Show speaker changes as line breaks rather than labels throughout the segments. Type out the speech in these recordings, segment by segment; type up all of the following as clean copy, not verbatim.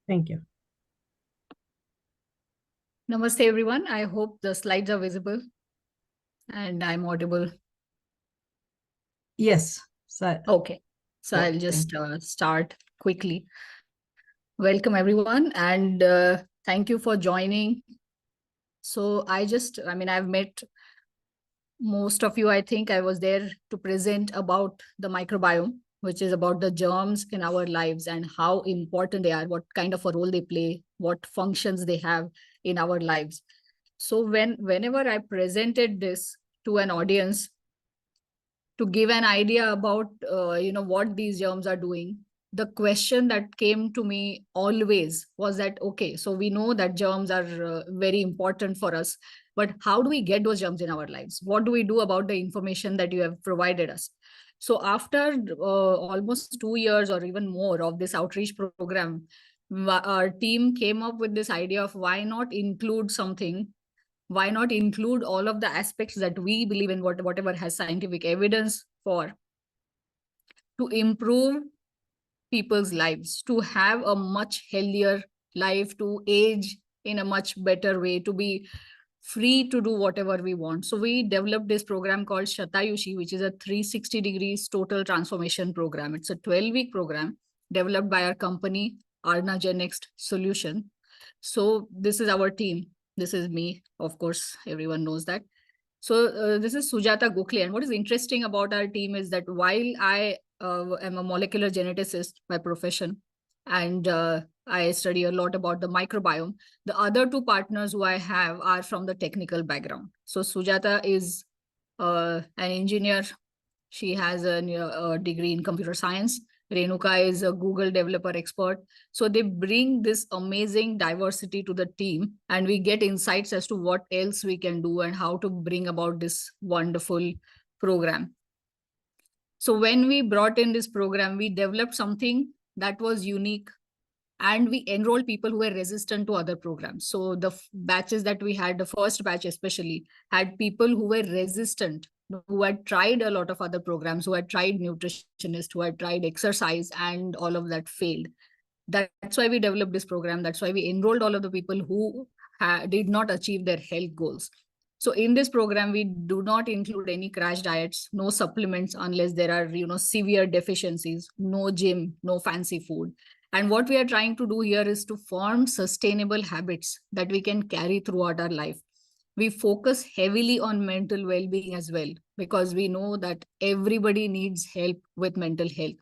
Thank you.
Namaste, everyone. I hope the slides are visible and I'm audible.
Yes. So,
Okay. So
oh,
I'll just
thank you.
start quickly. Welcome, everyone. And thank you for joining. So I've met most of you. I think I was there to present about the microbiome, which is about the germs in our lives and how important they are, what kind of a role they play, what functions they have in our lives. So whenever I presented this to an audience to give an idea about what these germs are doing, the question that came to me always was that, okay, so we know that germs are very important for us, but how do we get those germs in our lives? What do we do about the information that you have provided us? So after almost 2 years or even more of this outreach program, our team came up with this idea of why not include something, why not include all of the aspects that we believe in, whatever has scientific evidence for, to improve people's lives, to have a much healthier life, to age in a much better way, to be free to do whatever we want. So we developed this program called Shatayushi, which is a 360 degrees total transformation program. It's a 12-week program developed by our company, Arna Genext Solution. So this is our team. This is me. Of course, everyone knows that. So this is Sujata Gokhale. And what is interesting about our team is that while I am a molecular geneticist by profession, and I study a lot about the microbiome, the other two partners who I have are from the technical background. So Sujata is an engineer. She has a degree in computer science. Renuka is a Google developer expert. So they bring this amazing diversity to the team, and we get insights as to what else we can do and how to bring about this wonderful program. So when we brought in this program, we developed something that was unique, and we enrolled people who were resistant to other programs. So the batches that we had, the first batch especially, had people who were resistant, who had tried a lot of other programs, who had tried nutritionists, who had tried exercise, and all of that failed. That's why we developed this program. That's why we enrolled all of the people who did not achieve their health goals. So in this program, we do not include any crash diets, no supplements unless there are, severe deficiencies, no gym, no fancy food. And what we are trying to do here is to form sustainable habits that we can carry throughout our life. We focus heavily on mental well-being as well, because we know that everybody needs help with mental health.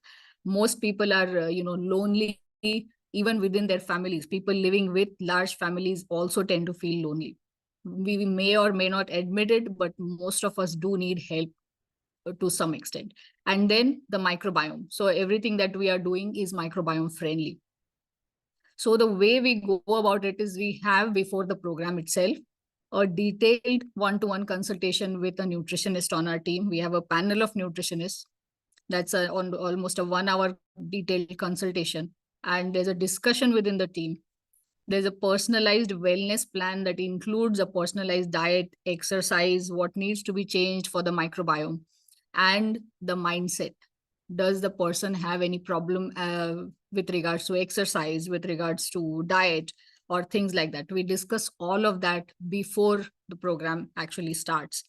Most people are, lonely, even within their families. People living with large families also tend to feel lonely. We may or may not admit it, but most of us do need help to some extent. And then the microbiome. So everything that we are doing is microbiome friendly. So the way we go about it is we have, before the program itself, a detailed one-to-one consultation with a nutritionist on our team. We have a panel of nutritionists. That's on almost a 1 hour detailed consultation. And there's a discussion within the team. There's a personalized wellness plan that includes a personalized diet, exercise, what needs to be changed for the microbiome, and the mindset. Does the person have any problem with regards to exercise, with regards to diet, or things like that? We discuss all of that before the program actually starts.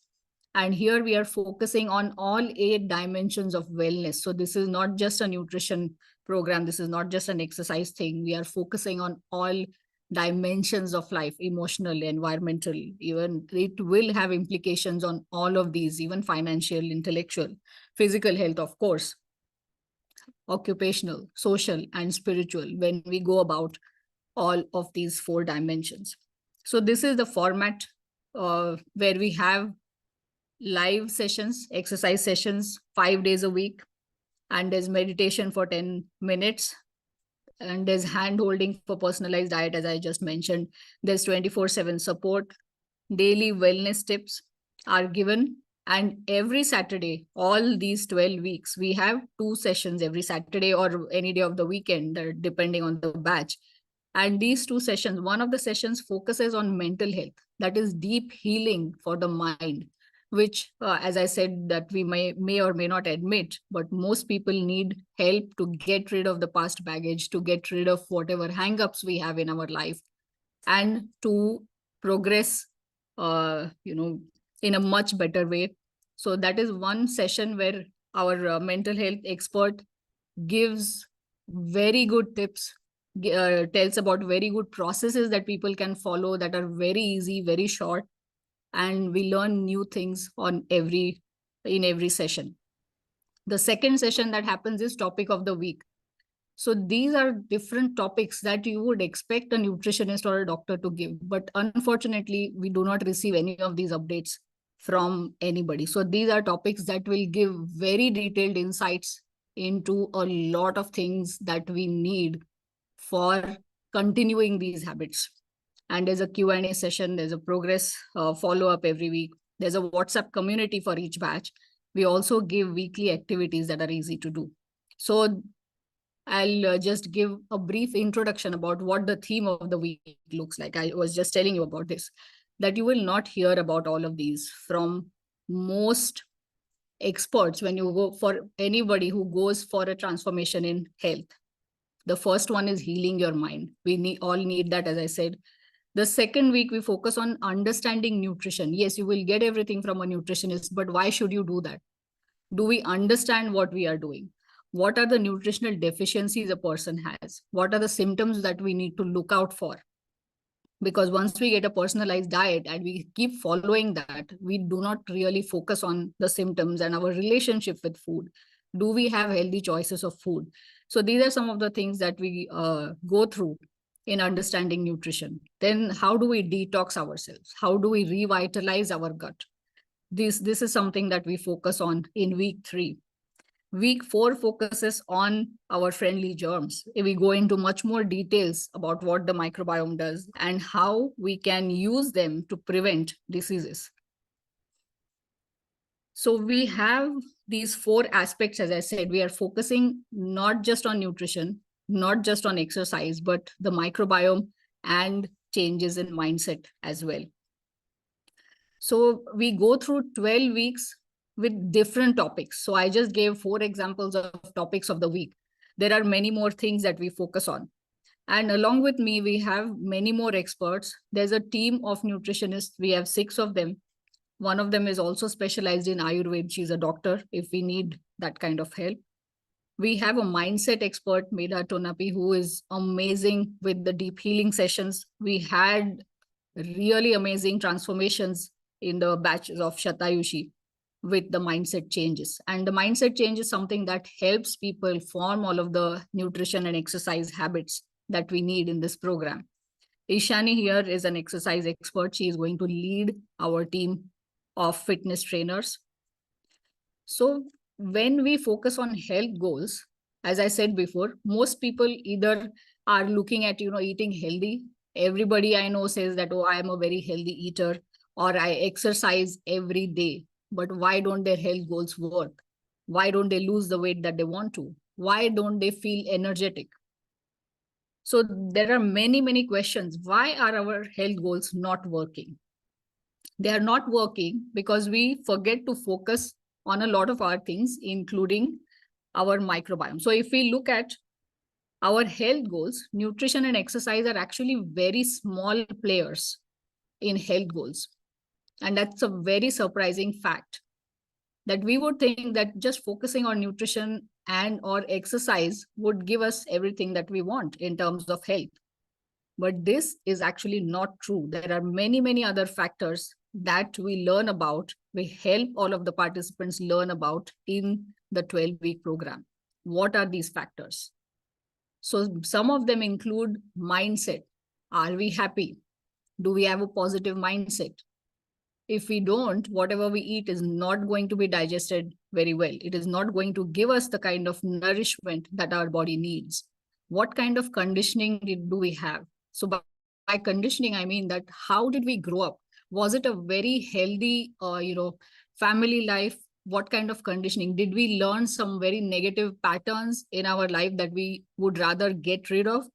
And here we are focusing on all 8 dimensions of wellness. So this is not just a nutrition program. This is not just an exercise thing. We are focusing on all dimensions of life, emotional, environmental. Even it will have implications on all of these, even financial, intellectual, physical health, of course, occupational, social, and spiritual, when we go about all of these 4 dimensions. So this is the format where we have live sessions, exercise sessions, 5 days a week, and there's meditation for 10 minutes, and there's hand holding for personalized diet, as I just mentioned. There's 24/7 support. Daily wellness tips are given. And every Saturday, all these 12 weeks, we have 2 sessions every Saturday or any day of the weekend, depending on the batch. And these 2 sessions, one of the sessions focuses on mental health, that is deep healing for the mind. which, as I said, that we may or may not admit, but most people need help to get rid of the past baggage, to get rid of whatever hang-ups we have in our life, and to progress, in a much better way. So that is one session where our mental health expert gives very good tips, tells about very good processes that people can follow that are very easy, very short, and we learn new things in every session. The second session that happens is topic of the week. So these are different topics that you would expect a nutritionist or a doctor to give, but unfortunately we do not receive any of these updates from anybody. So these are topics that will give very detailed insights into a lot of things that we need for continuing these habits. And there's a Q&A session, there's a progress follow-up every week. There's a WhatsApp community for each batch. We also give weekly activities that are easy to do. So I'll just give a brief introduction about what the theme of the week looks like. I was just telling you about this, that you will not hear about all of these from most experts when you go for anybody who goes for a transformation in health. The first one is healing your mind. We all need that, as I said. The second week, we focus on understanding nutrition. Yes, you will get everything from a nutritionist, but why should you do that? Do we understand what we are doing? What are the nutritional deficiencies a person has? What are the symptoms that we need to look out for? Because once we get a personalized diet and we keep following that, we do not really focus on the symptoms and our relationship with food. Do we have healthy choices of food? So these are some of the things that we go through in understanding nutrition. Then how do we detox ourselves? How do we revitalize our gut? This is something that we focus on in week 3. Week 4 focuses on our friendly germs. We go into much more details about what the microbiome does and how we can use them to prevent diseases. So we have these 4 aspects, as I said. We are focusing not just on nutrition, not just on exercise, but the microbiome and changes in mindset as well. So we go through 12 weeks with different topics. So I just gave 4 examples of topics of the week. There are many more things that we focus on. And along with me, we have many more experts. There's a team of nutritionists. We have 6 of them. One of them is also specialized in Ayurveda. She's a doctor if we need that kind of help. We have a mindset expert, Medha Tonapi, who is amazing with the deep healing sessions. We had really amazing transformations in the batches of Shatayushi with the mindset changes. And the mindset change is something that helps people form all of the nutrition and exercise habits that we need in this program. Ishani here is an exercise expert. She is going to lead our team of fitness trainers. So when we focus on health goals, as I said before, most people either are looking at, eating healthy. Everybody I know says that, oh, I am a very healthy eater, or I exercise every day. But why don't their health goals work? Why don't they lose the weight that they want to? Why don't they feel energetic? So there are many, many questions. Why are our health goals not working? They are not working because we forget to focus on a lot of our things, including our microbiome. So if we look at our health goals, nutrition and exercise are actually very small players in health goals. And that's a very surprising fact, that we would think that just focusing on nutrition and or exercise would give us everything that we want in terms of health. But this is actually not true. There are many, many other factors that we learn about. We help all of the participants learn about in the 12-week program. What are these factors? So some of them include mindset. Are we happy? Do we have a positive mindset? If we don't, whatever we eat is not going to be digested very well. It is not going to give us the kind of nourishment that our body needs. What kind of conditioning do we have? So by conditioning, I mean that how did we grow up? Was it a very healthy, family life? What kind of conditioning? Did we learn some very negative patterns in our life that we would rather get rid of?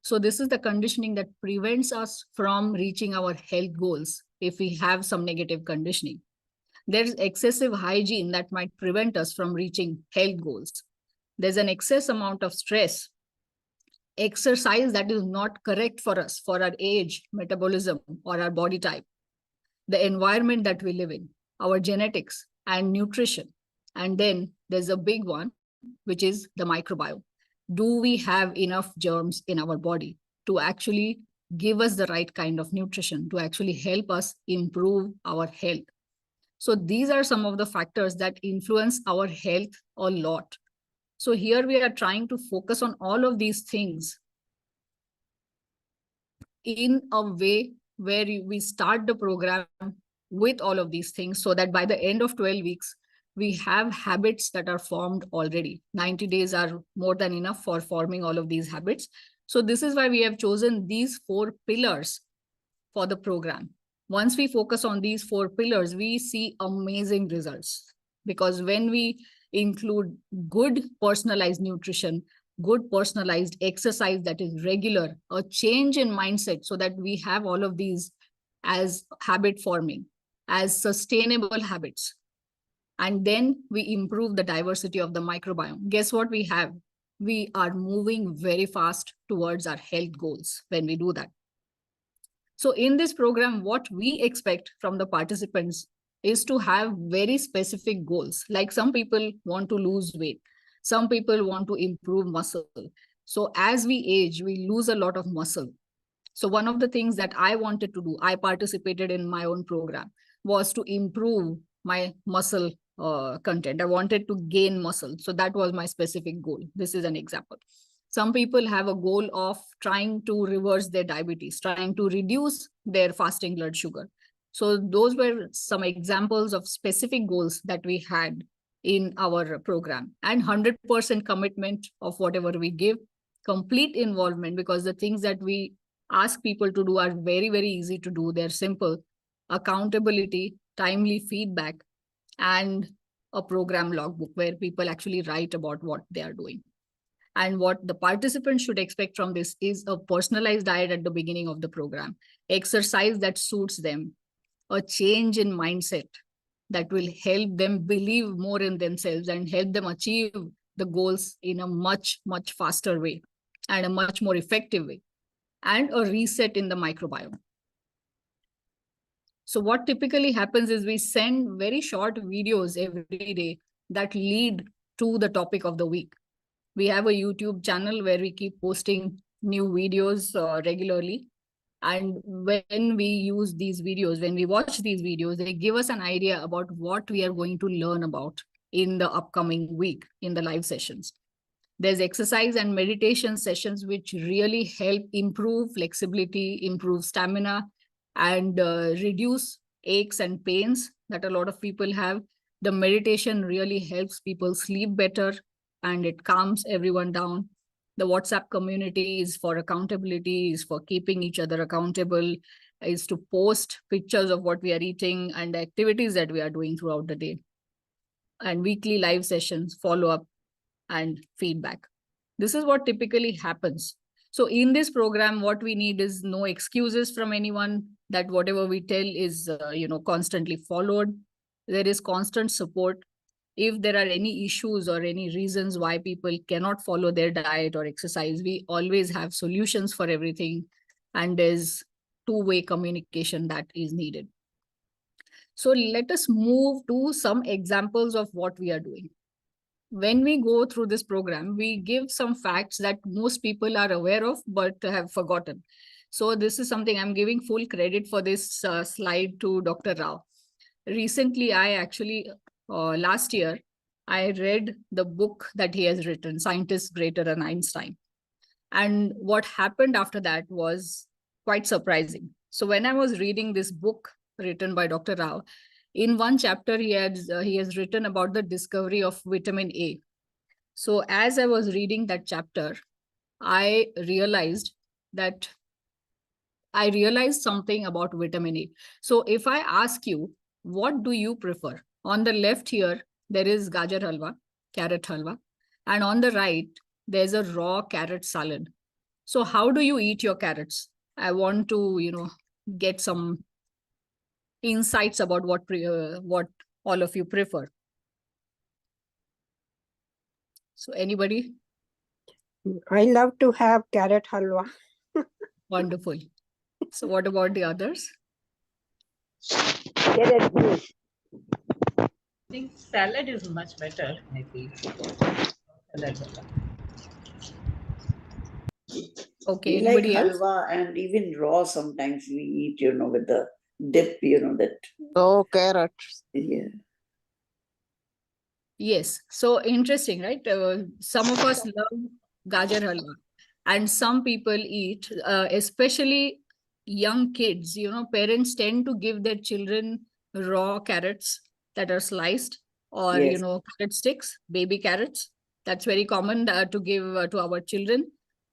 So this is the conditioning that prevents us from reaching our health goals if we have some negative conditioning. There's excessive hygiene that might prevent us from reaching health goals. There's an excess amount of stress, exercise that is not correct for us, for our age, metabolism, or our body type, the environment that we live in, our genetics, and nutrition. And then there's a big one, which is the microbiome. Do we have enough germs in our body to actually give us the right kind of nutrition, to actually help us improve our health? So these are some of the factors that influence our health a lot. So here we are trying to focus on all of these things in a way where we start the program with all of these things, so that by the end of 12 weeks, we have habits that are formed already. 90 days are more than enough for forming all of these habits. So this is why we have chosen these 4 pillars for the program. Once we focus on these 4 pillars, we see amazing results, because when we include good personalized nutrition, good personalized exercise that is regular, a change in mindset so that we have all of these as habit forming, as sustainable habits, and then we improve the diversity of the microbiome, guess what we have? We are moving very fast towards our health goals when we do that. So in this program, what we expect from the participants is to have very specific goals. Like some people want to lose weight, some people want to improve muscle. So as we age, we lose a lot of muscle. So one of the things that I wanted to do, I participated in my own program, was to improve my muscle content. I wanted to gain muscle. So that was my specific goal. This is an example. Some people have a goal of trying to reverse their diabetes, trying to reduce their fasting blood sugar. So those were some examples of specific goals that we had in our program, and 100% commitment of whatever we give, complete involvement, because the things that we ask people to do are very, very easy to do. They're simple: accountability, timely feedback, and a program logbook where people actually write about what they are doing. And what the participants should expect from this is a personalized diet at the beginning of the program, exercise that suits them, a change in mindset that will help them believe more in themselves and help them achieve the goals in a much, much faster way and a much more effective way, and a reset in the microbiome. So what typically happens is we send very short videos every day that lead to the topic of the week. We have a YouTube channel where we keep posting new videos regularly. And when we use these videos, when we watch these videos, they give us an idea about what we are going to learn about in the upcoming week in the live sessions. There's exercise and meditation sessions which really help improve flexibility, improve stamina, and reduce aches and pains that a lot of people have. The meditation really helps people sleep better and it calms everyone down. The WhatsApp community is for accountability, is for keeping each other accountable, is to post pictures of what we are eating and the activities that we are doing throughout the day. And weekly live sessions, follow up, and feedback. This is what typically happens. So in this program, what we need is no excuses from anyone, that whatever we tell is constantly followed. There is constant support. If there are any issues or any reasons why people cannot follow their diet or exercise, we always have solutions for everything. And there's two-way communication that is needed. So let us move to some examples of what we are doing. When we go through this program, we give some facts that most people are aware of but have forgotten. So this is something I'm giving full credit for this slide to Dr. Rao. Recently, I actually, last year, I read the book that he has written, Scientists Greater Than Einstein. And what happened after that was quite surprising. So when I was reading this book written by Dr. Rao, in one chapter, he has written about the discovery of vitamin A. So as I was reading that chapter, I realized something about vitamin A. So if I ask you, what do you prefer? On the left here, there is gajar halwa, carrot halwa. And on the right, there's a raw carrot salad. So how do you eat your carrots? I want to, get some insights about what all of you prefer? So anybody?
I love to have carrot halwa.
Wonderful. So what about the others?
Carrot juice.
I think salad is much better, maybe. Salad.
Okay,
We like
anybody else?
halwa, and even raw sometimes we eat, with the dip, that.
Oh, carrots.
Yeah.
Yes. So interesting, right? Some of us love gajar halwa, and some people eat, especially young kids. Parents tend to give their children raw carrots that are sliced, or
Yes.
carrot sticks, baby carrots. That's very common to give to our children.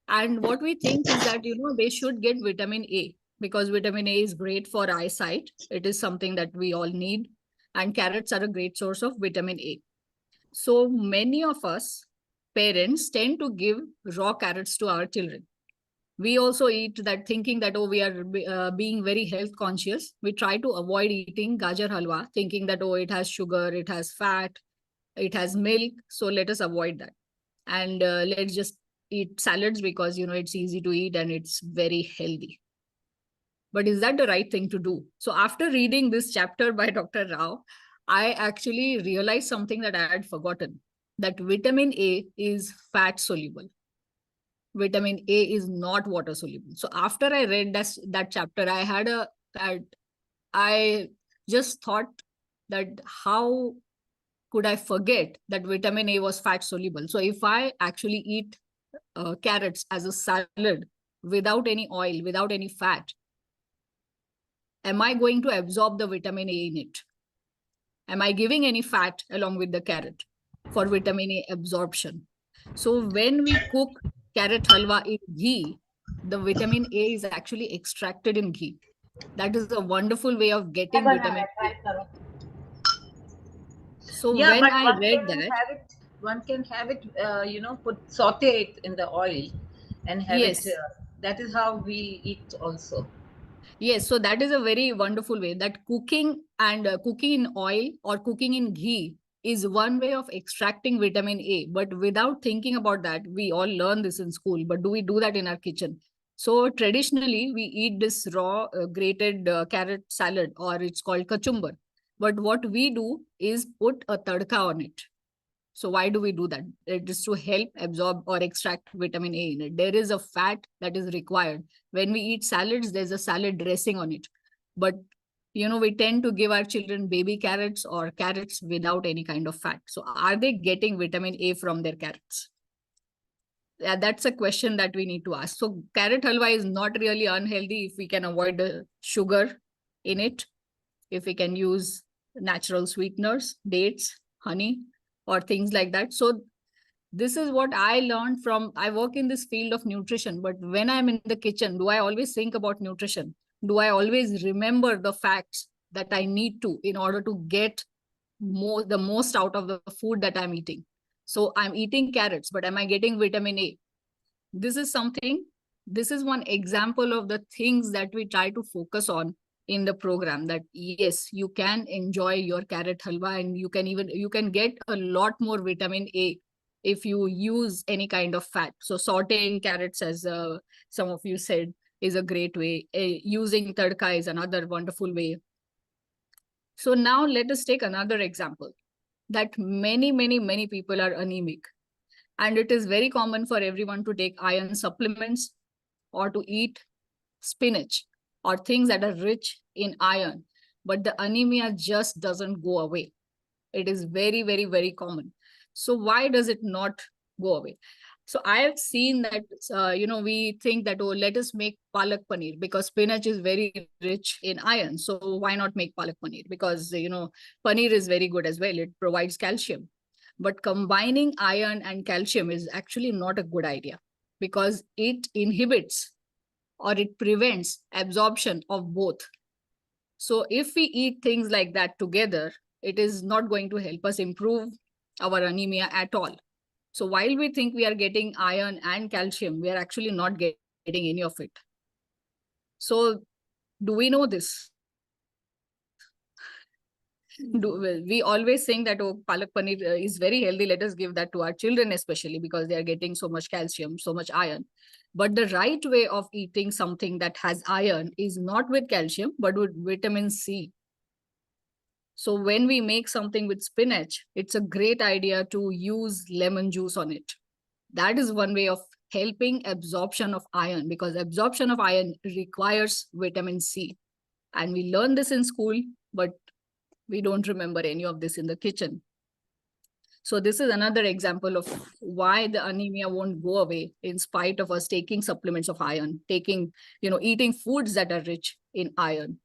And what we think is that they should get vitamin A, because vitamin A is great for eyesight. It is something that we all need, and carrots are a great source of vitamin A. So many of us parents tend to give raw carrots to our children. We also eat that thinking that, oh, we are being very health conscious. We try to avoid eating gajar halwa, thinking that, oh, it has sugar, it has fat, it has milk. So let us avoid that. And let's just eat salads because, it's easy to eat and it's very healthy. But is that the right thing to do? So after reading this chapter by Dr. Rao, I actually realized something that I had forgotten, that vitamin A is fat soluble. Vitamin A is not water soluble. So after I read that chapter, I just thought that how could I forget that vitamin A was fat soluble? So if I actually eat carrots as a salad without any oil, without any fat, am I going to absorb the vitamin A in it? Am I giving any fat along with the carrot for vitamin A absorption? So when we cook carrot halwa in ghee, the vitamin A is actually extracted in ghee. That is a wonderful way of getting vitamin A. So
Yeah,
when
but
I read that,
one can have it, saute it in the oil and have
yes,
it. That is how we eat also.
yes, so that is a very wonderful way, that cooking and cooking in oil or cooking in ghee is one way of extracting vitamin A. But without thinking about that, we all learn this in school, but do we do that in our kitchen? So traditionally, we eat this raw grated carrot salad, or it's called kachumbar. But what we do is put a tadka on it. So why do we do that? It is to help absorb or extract vitamin A in it. There is a fat that is required. When we eat salads, there's a salad dressing on it. But we tend to give our children baby carrots or carrots without any kind of fat. So are they getting vitamin A from their carrots? Yeah, that's a question that we need to ask. So carrot halwa is not really unhealthy if we can avoid the sugar in it, if we can use natural sweeteners, dates, honey, or things like that. So this is what I learned from, I work in this field of nutrition, but when I'm in the kitchen, do I always think about nutrition? Do I always remember the facts that I need to in order to get the most out of the food that I'm eating? So I'm eating carrots, but am I getting vitamin A? This is one example of the things that we try to focus on in the program, that yes, you can enjoy your carrot halwa, and you can get a lot more vitamin A if you use any kind of fat. So sauteing carrots, as some of you said, is a great way. Using tadka is another wonderful way. So now let us take another example, that many people are anemic, and it is very common for everyone to take iron supplements or to eat spinach or things that are rich in iron, but the anemia just doesn't go away. It is very common. So why does it not go away? So I have seen that, we think that, oh, let us make palak paneer because spinach is very rich in iron. So why not make palak paneer? Because, paneer is very good as well. It provides calcium. But combining iron and calcium is actually not a good idea, because it inhibits or it prevents absorption of both. So if we eat things like that together, it is not going to help us improve our anemia at all. So while we think we are getting iron and calcium, we are actually not getting any of it. So do we know this? We always think that, oh, palak paneer is very healthy, let us give that to our children, especially because they are getting so much calcium, so much iron. But the right way of eating something that has iron is not with calcium, but with vitamin C. So when we make something with spinach, it's a great idea to use lemon juice on it. That is one way of helping absorption of iron, because absorption of iron requires vitamin C. And we learn this in school, but we don't remember any of this in the kitchen. So this is another example of why the anemia won't go away in spite of us taking supplements of iron, eating foods that are rich in iron.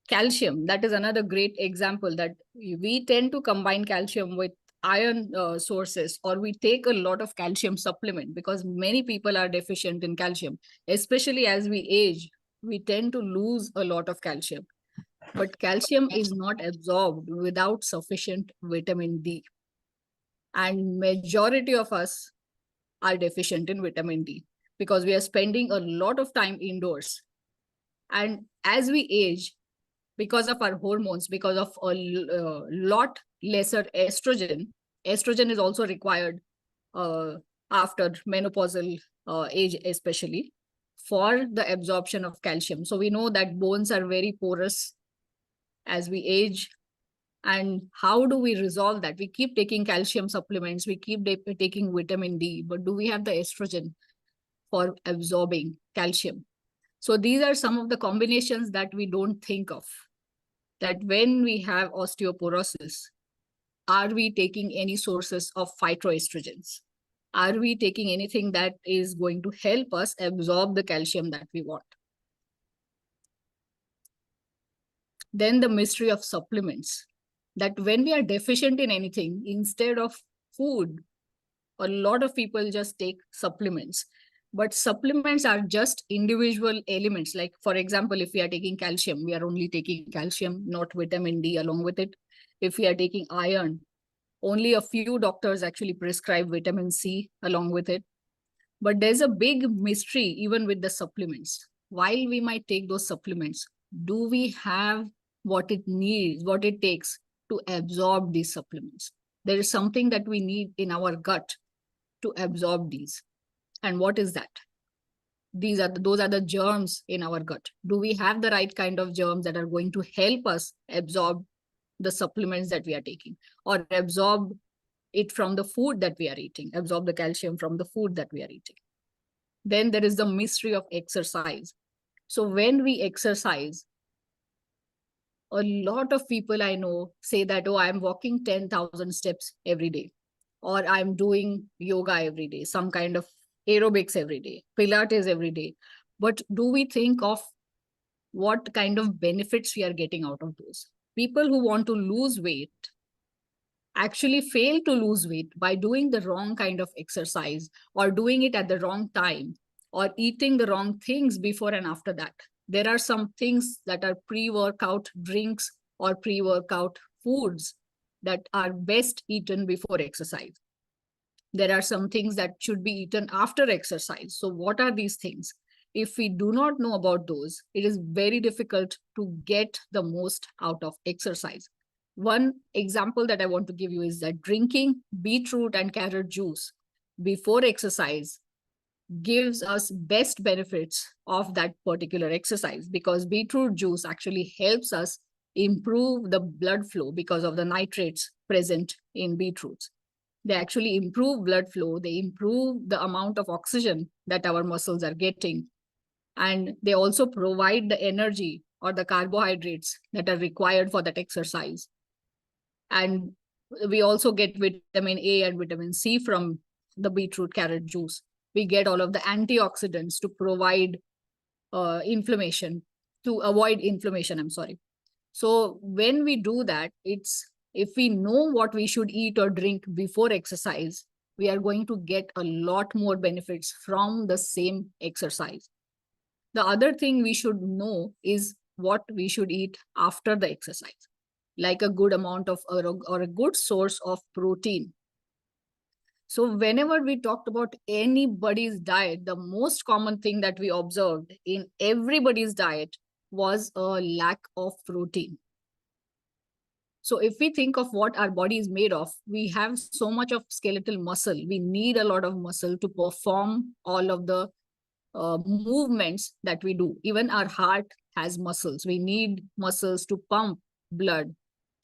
Calcium, that is another great example that we tend to combine calcium with iron sources, or we take a lot of calcium supplement because many people are deficient in calcium. Especially as we age, we tend to lose a lot of calcium. But calcium is not absorbed without sufficient vitamin D. And majority of us are deficient in vitamin D because we are spending a lot of time indoors. And as we age, because of our hormones, because of a lot lesser estrogen is also required after menopausal age, especially for the absorption of calcium. So we know that bones are very porous as we age. And how do we resolve that? We keep taking calcium supplements, we keep taking vitamin D, but do we have the estrogen for absorbing calcium? So these are some of the combinations that we don't think of. That when we have osteoporosis, are we taking any sources of phytoestrogens? Are we taking anything that is going to help us absorb the calcium that we want? Then the mystery of supplements, that when we are deficient in anything, instead of food, a lot of people just take supplements. But supplements are just individual elements. Like, for example, if we are taking calcium, we are only taking calcium, not vitamin D along with it. If we are taking iron, only a few doctors actually prescribe vitamin C along with it. But there's a big mystery even with the supplements. While we might take those supplements, do we have what it needs, what it takes to absorb these supplements? There is something that we need in our gut to absorb these. And what is that? Those are the germs in our gut. Do we have the right kind of germs that are going to help us absorb the supplements that we are taking, or absorb it from the food that we are eating, absorb the calcium from the food that we are eating? Then there is the mystery of exercise. So when we exercise, a lot of people I know say that, oh, I'm walking 10,000 steps every day, or I'm doing yoga every day, some kind of aerobics every day, Pilates every day. But do we think of what kind of benefits we are getting out of those? People who want to lose weight actually fail to lose weight by doing the wrong kind of exercise, or doing it at the wrong time, or eating the wrong things before and after that. There are some things that are pre-workout drinks or pre-workout foods that are best eaten before exercise. There are some things that should be eaten after exercise. So what are these things? If we do not know about those, it is very difficult to get the most out of exercise. One example that I want to give you is that drinking beetroot and carrot juice before exercise gives us best benefits of that particular exercise, because beetroot juice actually helps us improve the blood flow because of the nitrates present in beetroots. They actually improve blood flow, they improve the amount of oxygen that our muscles are getting, and they also provide the energy or the carbohydrates that are required for that exercise. And we also get vitamin A and vitamin C from the beetroot carrot juice. We get all of the antioxidants to provide inflammation, to avoid inflammation, I'm sorry. So when we do that, if we know what we should eat or drink before exercise, we are going to get a lot more benefits from the same exercise. The other thing we should know is what we should eat after the exercise, like a good amount of or a good source of protein. So whenever we talked about anybody's diet, the most common thing that we observed in everybody's diet was a lack of protein. So if we think of what our body is made of, we have so much of skeletal muscle. We need a lot of muscle to perform all of the movements that we do. Even our heart has muscles. We need muscles to pump blood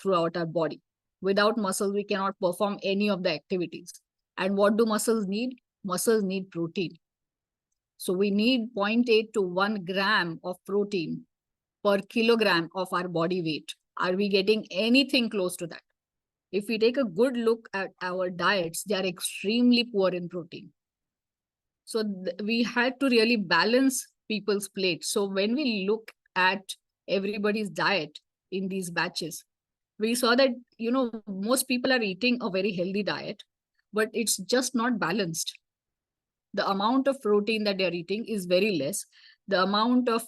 throughout our body. Without muscles, we cannot perform any of the activities. And what do muscles need? Muscles need protein. So we need 0.8 to 1 gram of protein per kilogram of our body weight. Are we getting anything close to that? If we take a good look at our diets, they are extremely poor in protein. So we had to really balance people's plates. So when we look at everybody's diet in these batches, we saw that, most people are eating a very healthy diet, but it's just not balanced. The amount of protein that they're eating is very less. The amount of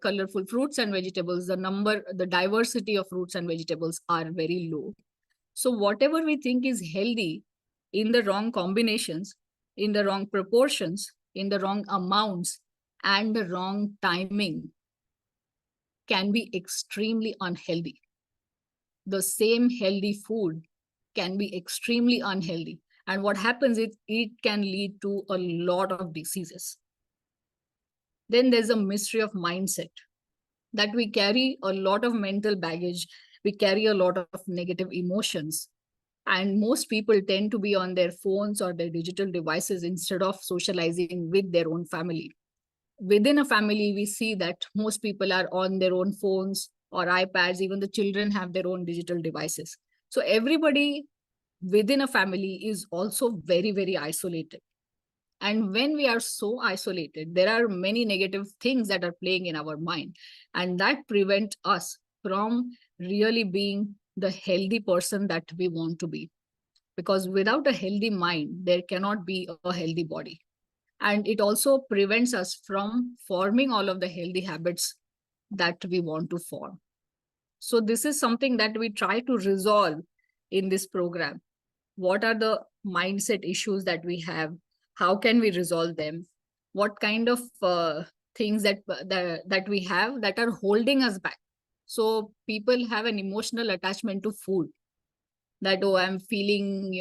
colorful fruits and vegetables, the diversity of fruits and vegetables are very low. So whatever we think is healthy, in the wrong combinations, in the wrong proportions, in the wrong amounts, and the wrong timing, can be extremely unhealthy. The same healthy food can be extremely unhealthy. And what happens is it can lead to a lot of diseases. Then there's a mystery of mindset, that we carry a lot of mental baggage. We carry a lot of negative emotions. And most people tend to be on their phones or their digital devices instead of socializing with their own family. Within a family, we see that most people are on their own phones or iPads. Even the children have their own digital devices. So everybody within a family is also very, very isolated. And when we are so isolated, there are many negative things that are playing in our mind, and that prevent us from really being the healthy person that we want to be. Because without a healthy mind, there cannot be a healthy body. And it also prevents us from forming all of the healthy habits that we want to form. So this is something that we try to resolve in this program. What are the mindset issues that we have? How can we resolve them? What kind of things that we have that are holding us back? So people have an emotional attachment to food. That, oh, I'm feeling,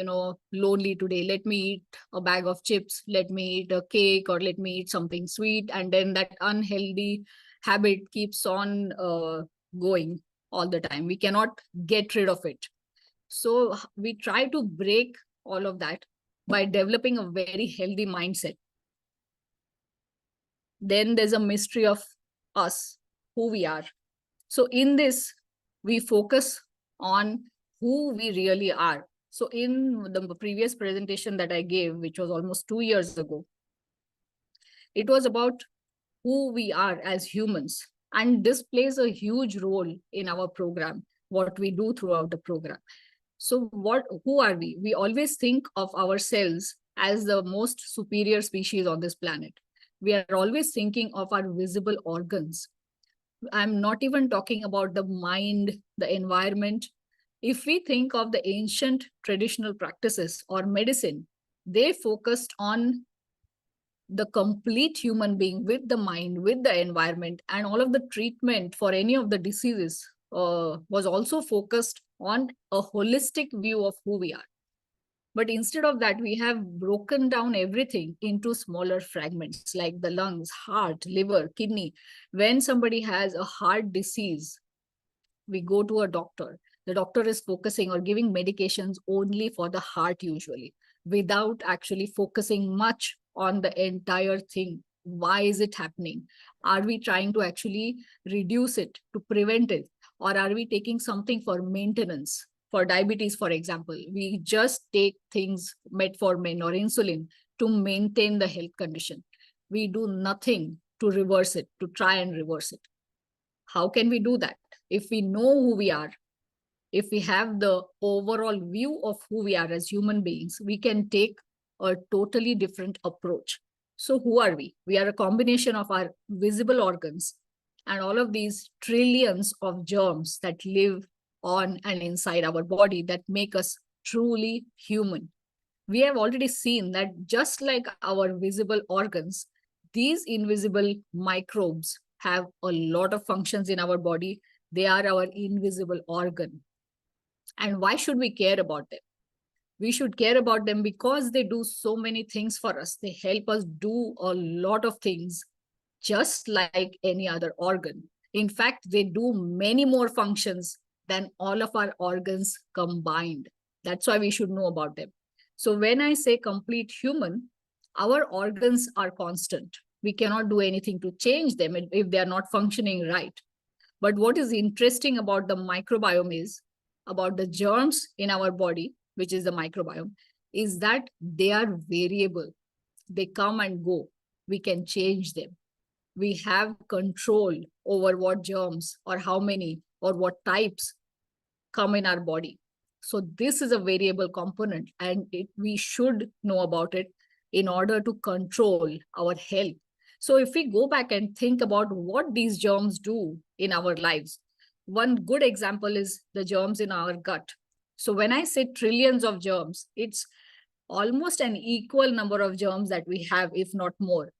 lonely today. Let me eat a bag of chips. Let me eat a cake, or let me eat something sweet. And then that unhealthy habit keeps on going all the time. We cannot get rid of it. So we try to break all of that by developing a very healthy mindset. Then there's a mystery of us, who we are. So in this, we focus on who we really are. So in the previous presentation that I gave, which was almost 2 years ago, it was about who we are as humans. And this plays a huge role in our program, what we do throughout the program. So who are we? We always think of ourselves as the most superior species on this planet. We are always thinking of our visible organs. I'm not even talking about the mind, the environment. If we think of the ancient traditional practices or medicine, they focused on the complete human being with the mind, with the environment, and all of the treatment for any of the diseases was also focused on a holistic view of who we are. But instead of that, we have broken down everything into smaller fragments like the lungs, heart, liver, kidney. When somebody has a heart disease, we go to a doctor. The doctor is focusing or giving medications only for the heart usually, without actually focusing much on the entire thing. Why is it happening? Are we trying to actually reduce it, to prevent it? Or are we taking something for maintenance? For diabetes, for example, we just take things, metformin or insulin, to maintain the health condition. We do nothing to reverse it, to try and reverse it. How can we do that? If we know who we are, if we have the overall view of who we are as human beings, we can take a totally different approach. So who are we? We are a combination of our visible organs and all of these trillions of germs that live on and inside our body that make us truly human. We have already seen that just like our visible organs, these invisible microbes have a lot of functions in our body. They are our invisible organ. And why should we care about them? We should care about them because they do so many things for us. They help us do a lot of things, just like any other organ. In fact, they do many more functions than all of our organs combined. That's why we should know about them. So when I say complete human, our organs are constant. We cannot do anything to change them if they are not functioning right. But what is interesting about the microbiome is, about the germs in our body, which is the microbiome, is that they are variable. They come and go. We can change them. We have control over what germs or how many or what types come in our body. So this is a variable component, and we should know about it in order to control our health. So if we go back and think about what these germs do in our lives, one good example is the germs in our gut. So when I say trillions of germs, it's almost an equal number of germs that we have, if not more.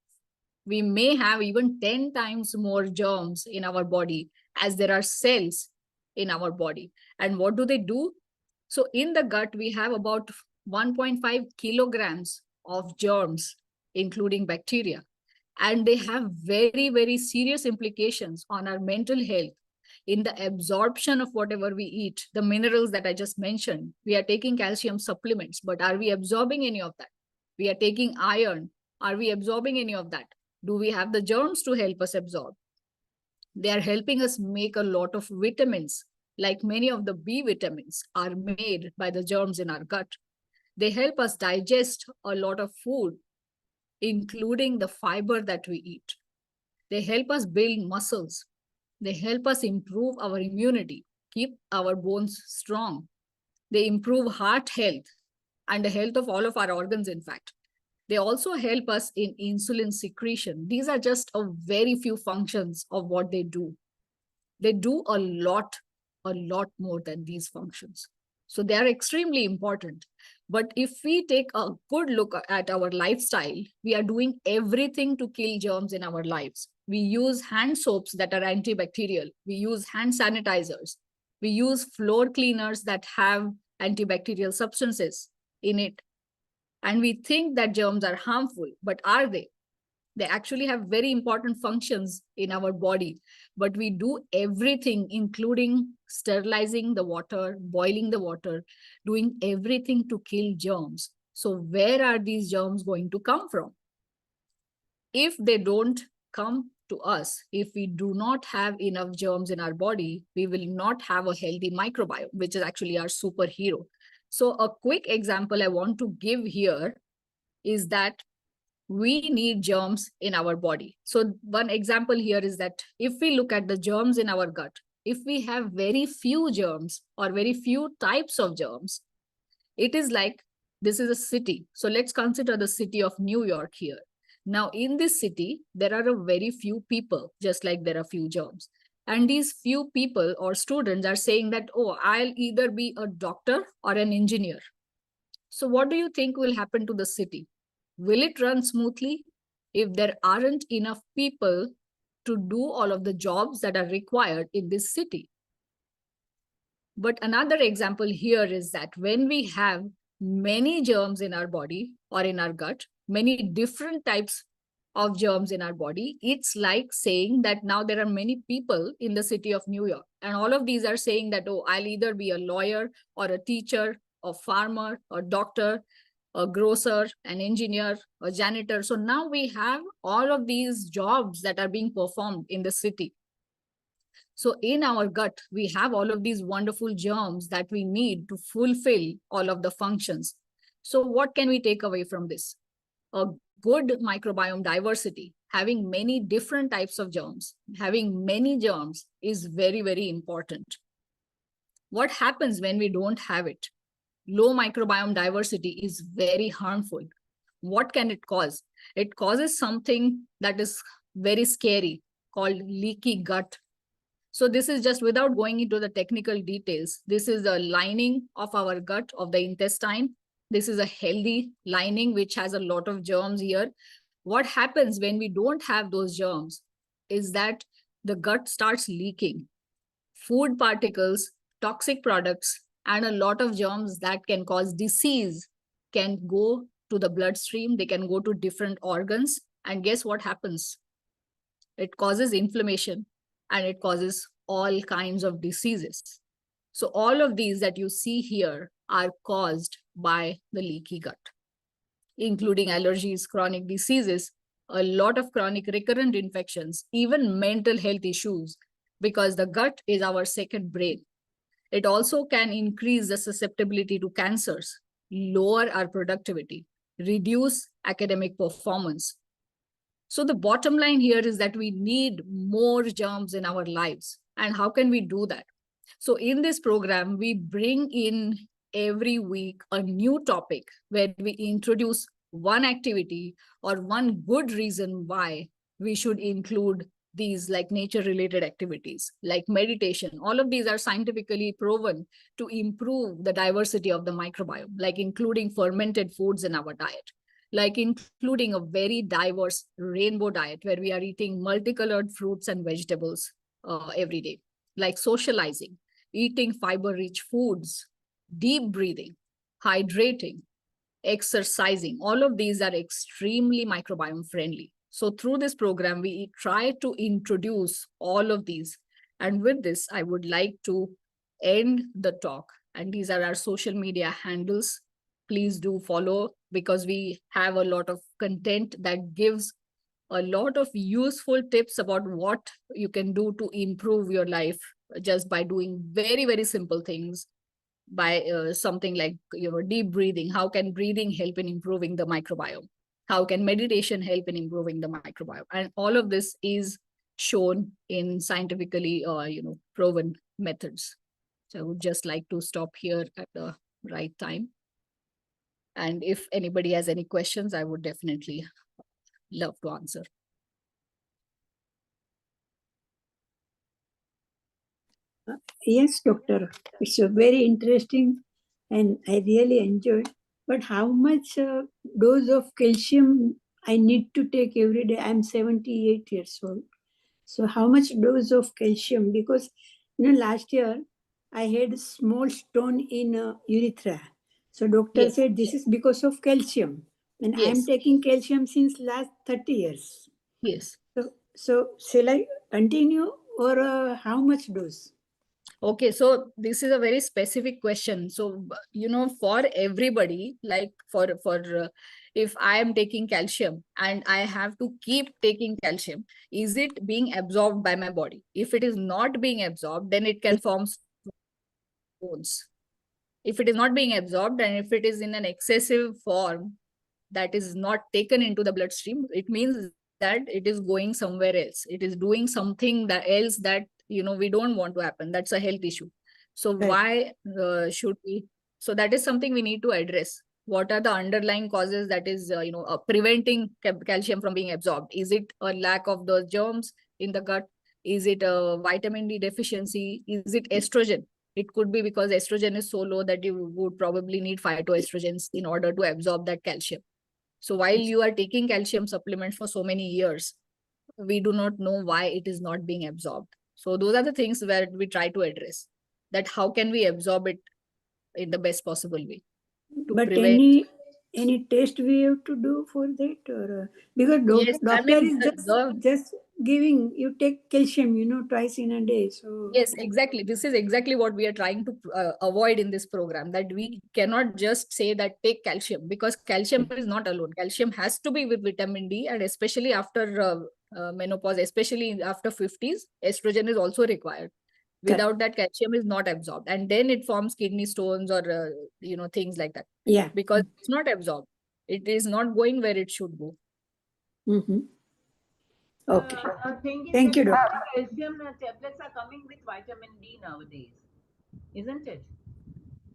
We may have even 10 times more germs in our body as there are cells in our body. And what do they do? So in the gut, we have about 1.5 kilograms of germs, including bacteria. And they have very, very serious implications on our mental health, in the absorption of whatever we eat, the minerals that I just mentioned. We are taking calcium supplements, but are we absorbing any of that? We are taking iron. Are we absorbing any of that? Do we have the germs to help us absorb? They are helping us make a lot of vitamins, like many of the B vitamins are made by the germs in our gut. They help us digest a lot of food, including the fiber that we eat. They help us build muscles. They help us improve our immunity, keep our bones strong. They improve heart health and the health of all of our organs, in fact. They also help us in insulin secretion. These are just a very few functions of what they do. They do a lot more than these functions. So they are extremely important. But if we take a good look at our lifestyle, we are doing everything to kill germs in our lives. We use hand soaps that are antibacterial. We use hand sanitizers. We use floor cleaners that have antibacterial substances in it. And we think that germs are harmful, but are they? They actually have very important functions in our body, but we do everything, including sterilizing the water, boiling the water, doing everything to kill germs. So where are these germs going to come from? If they don't come to us, if we do not have enough germs in our body, we will not have a healthy microbiome, which is actually our superhero. So a quick example I want to give here is that we need germs in our body. So one example here is that if we look at the germs in our gut, if we have very few germs or very few types of germs, it is like this is a city. So let's consider the city of New York here. Now in this city, there are a very few people, just like there are few germs. And these few people or students are saying that, oh, I'll either be a doctor or an engineer. So what do you think will happen to the city? Will it run smoothly if there aren't enough people to do all of the jobs that are required in this city? But another example here is that when we have many germs in our body or in our gut, many different types of germs in our body, it's like saying that now there are many people in the city of New York. And all of these are saying that, oh, I'll either be a lawyer or a teacher, a farmer, a doctor, a grocer, an engineer, a janitor. So now we have all of these jobs that are being performed in the city. So in our gut, we have all of these wonderful germs that we need to fulfill all of the functions. So what can we take away from this? A good microbiome diversity, having many different types of germs, having many germs is very, very important. What happens when we don't have it? Low microbiome diversity is very harmful. What can it cause? It causes something that is very scary called leaky gut. So this is just without going into the technical details. This is the lining of our gut, of the intestine. This is a healthy lining which has a lot of germs here. What happens when we don't have those germs is that the gut starts leaking. Food particles, toxic products, and a lot of germs that can cause disease can go to the bloodstream. They can go to different organs. And guess what happens? It causes inflammation and it causes all kinds of diseases. So all of these that you see here are caused by the leaky gut, including allergies, chronic diseases, a lot of chronic recurrent infections, even mental health issues, because the gut is our second brain. It also can increase the susceptibility to cancers, lower our productivity, reduce academic performance. So the bottom line here is that we need more germs in our lives. And how can we do that? So in this program, we bring in every week a new topic where we introduce one activity or one good reason why we should include these like nature related activities like meditation. All of these are scientifically proven to improve the diversity of the microbiome, like including fermented foods in our diet, like including a very diverse rainbow diet where we are eating multicolored fruits and vegetables every day, like socializing, eating fiber-rich foods, deep breathing, hydrating, exercising. All of these are extremely microbiome friendly. So through this program, we try to introduce all of these. And with this, I would like to end the talk. And these are our social media handles. Please do follow because we have a lot of content that gives a lot of useful tips about what you can do to improve your life just by doing very, very simple things, by something like deep breathing. How can breathing help in improving the microbiome? How can meditation help in improving the microbiome? And all of this is shown in scientifically proven methods. So I would just like to stop here at the right time. And if anybody has any questions, I would definitely love to answer.
Yes, doctor. It's a very interesting and I really enjoyed. But how much dose of calcium I need to take every day? I'm 78 years old. So how much dose of calcium? Because last year I had a small stone in urethra. So doctor
Yes.
said this is because of calcium. And I'm
Yes.
taking calcium since last 30 years.
Yes.
So shall I continue or how much dose?
Okay, so this is a very specific question. So, for everybody, like if I am taking calcium and I have to keep taking calcium, is it being absorbed by my body? If it is not being absorbed, then it can form stones. If it is not being absorbed and if it is in an excessive form that is not taken into the bloodstream, it means that it is going somewhere else. It is doing something that else that we don't want to happen. That's a health issue. So
Right.
why should we? So that is something we need to address. What are the underlying causes that is preventing calcium from being absorbed? Is it a lack of those germs in the gut? Is it a vitamin D deficiency? Is it estrogen? It could be because estrogen is so low that you would probably need phytoestrogens in order to absorb that calcium. So while you are taking calcium supplements for so many years, we do not know why it is not being absorbed. So those are the things where we try to address that. How can we absorb it in the best possible way to
But
prevent?
any test we have to do for that or because
Yes, I
doctor
mean,
is just giving you take calcium twice in a day. So
yes, exactly. This is exactly what we are trying to avoid in this program, that we cannot just say that take calcium, because calcium is not alone. Calcium has to be with vitamin D, and especially after menopause, especially after 50s, estrogen is also required. Without that, calcium is not absorbed, and then it forms kidney stones or things like that,
yeah.
because it's not absorbed. It is not going where it should go.
Mm-hmm. Okay.
Thing is
Thank you,
that
doctor.
calcium tablets are coming with vitamin D nowadays, isn't it?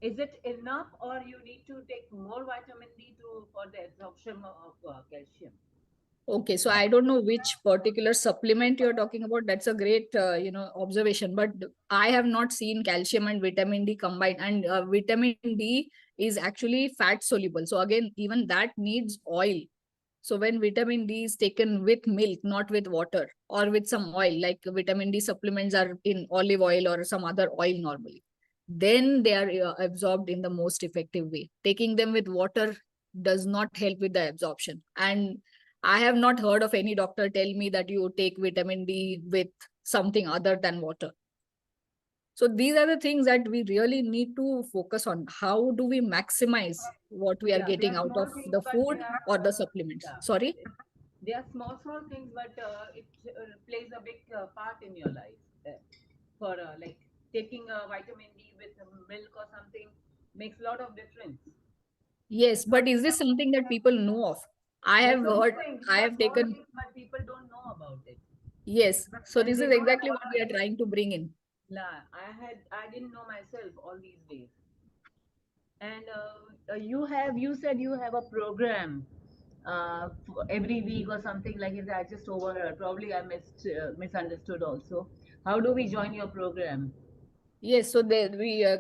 Is it enough, or you need to take more vitamin D for the absorption of calcium?
Okay, so I don't know which particular supplement you're talking about. That's a great, observation. But I have not seen calcium and vitamin D combined. And vitamin D is actually fat soluble. So again, even that needs oil. So when vitamin D is taken with milk, not with water or with some oil, like vitamin D supplements are in olive oil or some other oil normally, then they are absorbed in the most effective way. Taking them with water does not help with the absorption. And I have not heard of any doctor tell me that you take vitamin D with something other than water. So these are the things that we really need to focus on. How do we maximize what we are
Yeah,
getting
they are
out
small
of
things,
the
but
food
they are,
or the supplements?
yeah,
Sorry?
they are small things, but it plays a big part in your life. For like taking a vitamin D with milk or something makes a lot of difference.
Yes, but is this something that people know of? I
That's
have
what I'm
heard,
saying. These
I
are
have
small
taken,
things, but people don't know about it,
yes. So
and
this
they
is
don't
exactly what we are
honor.
trying to bring in.
I didn't know myself all these days. And you said you have a program every week or something like it. I just overheard. Probably I misunderstood also. How do we join your program?
Yes, so there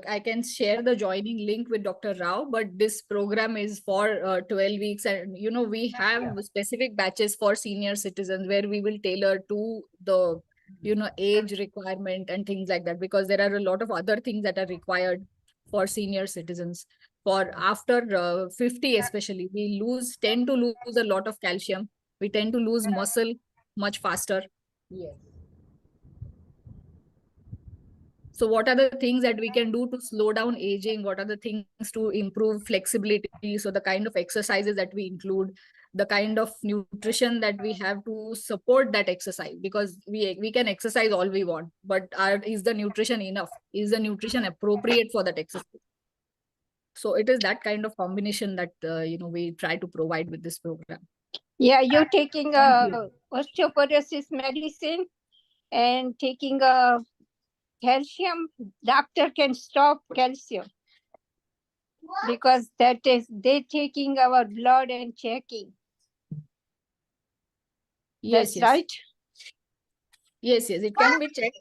I can share the joining link with Dr. Rao, but this program is for 12 weeks, and we have specific batches for senior citizens where we will tailor to the age requirement and things like that, because there are a lot of other things that are required for senior citizens. For after 50 especially, we tend to lose a lot of calcium. We tend to lose muscle much faster.
Yes.
So what are the things that we can do to slow down aging? What are the things to improve flexibility? So the kind of exercises that we include, the kind of nutrition that we have to support that exercise, because we can exercise all we want, but is the nutrition enough? Is the nutrition appropriate for that exercise? So it is that kind of combination that we try to provide with this program.
Yeah, you're taking
Thank you.
osteoporosis medicine and taking a calcium. Doctor can stop calcium because that is they taking our blood and checking.
Yes,
That's
yes.
right.
Yes, it can be checked.